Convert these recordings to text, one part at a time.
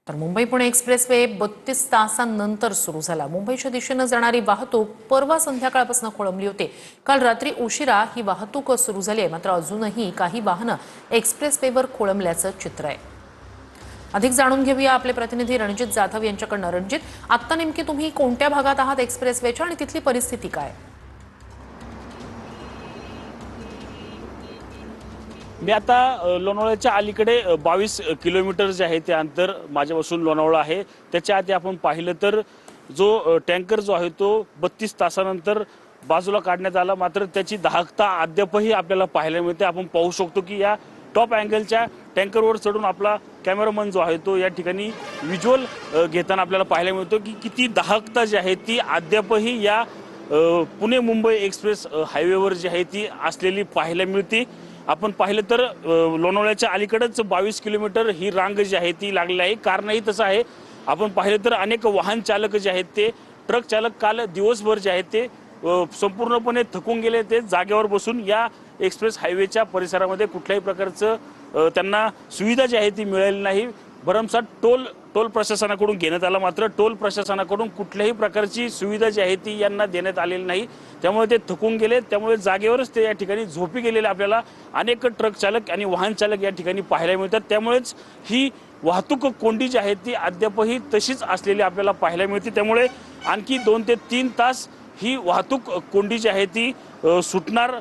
तर Mumbai Pune express way 32 तासांनंतर सुरू झाला। मुंबईच्या दिशेने जाणारी वाहतूक परवा संध्याकाळपासून खोळंबली होती। काल रात्री उशिरा ही वाहतूक सुरू झाली आहे, मात्र अजूनही काही वाहनं एक्सप्रेस वेवर खोळंबल्याचं चित्र आहे। अधिक जाणून घेऊया आपले प्रतिनिधी रणजित जाधव यांच्याकडून। रणजित, आता नेमकी तुम्ही कोणत्या भागात आहात एक्सप्रेस वेच्या आणि तिथली परिस्थिती काय? मी आता लोणावळ्याच्या अलीकडे 22 किलोमीटर जे आहे ते अंतर माझ्यापासून लोणावळा आहे। त्याच्या आधी आपण पाहिलं तर जो टँकर जो आहे तो 32 तासानंतर बाजूला काढण्यात आला, मात्र त्याची दाहकता अद्यापही आपल्याला पाहायला मिळते। आपण पाहू शकतो की या टॉप अँगलच्या टँकरवर चढून आपला कॅमेरामन जो आहे तो या ठिकाणी व्हिज्युअल घेताना आपल्याला पाहायला मिळतो की किती दाहकता जी आहे ती अद्यापही या पुणे मुंबई एक्सप्रेस हायवेवर जी आहे ती असलेली पाहायला मिळते। आपण पाहिलं तर लोणावळ्याच्या अलीकडेच 22 किलोमीटर ही रांग जी आहे ती लागलेली आहे। कारणही तसं आहे, आपण पाहिलं तर अनेक वाहन चालक जे आहेत ते ट्रक चालक काल दिवसभर जे आहेत ते संपूर्णपणे थकून गेले। ते जागेवर बसून या एक्सप्रेस हायवेच्या परिसरामध्ये कुठल्याही प्रकारचं त्यांना सुविधा जी आहे ती मिळालेली नाही। भरमसाठ टोल प्रशासनाकडून घेण्यात आला, मात्र टोल प्रशासनाकडून कुठल्याही प्रकारची सुविधा जी आहे ती यांना देण्यात आलेली नाही। त्यामुळे ते थकून गेले, त्यामुळे जागेवरच ते या ठिकाणी झोपी गेलेले आपल्याला अनेक ट्रक चालक आणि वाहन चालक या ठिकाणी पाहायला मिळतात। त्यामुळेच ही वाहतूक कोंडी जी आहे ती अद्यापही तशीच असलेली आपल्याला पाहायला मिळते। त्यामुळे आणखी 2 ते 3 तास ही वाहतूक कोंडी जी आहे ती सुटणार,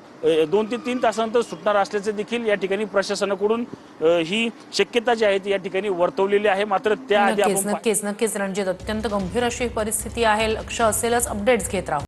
2 ते 3 तासानंतर सुटणार असल्याचे देखील या ठिकाणी प्रशासनाकडून ही शक्यता जी आहे ती या ठिकाणी वर्तवलेली आहे। मात्र त्याआधी आपण नक्कीच रणजित, अत्यंत गंभीर अशी परिस्थिती आहे। लक्ष असेलच, अपडेट्स घेत राहू।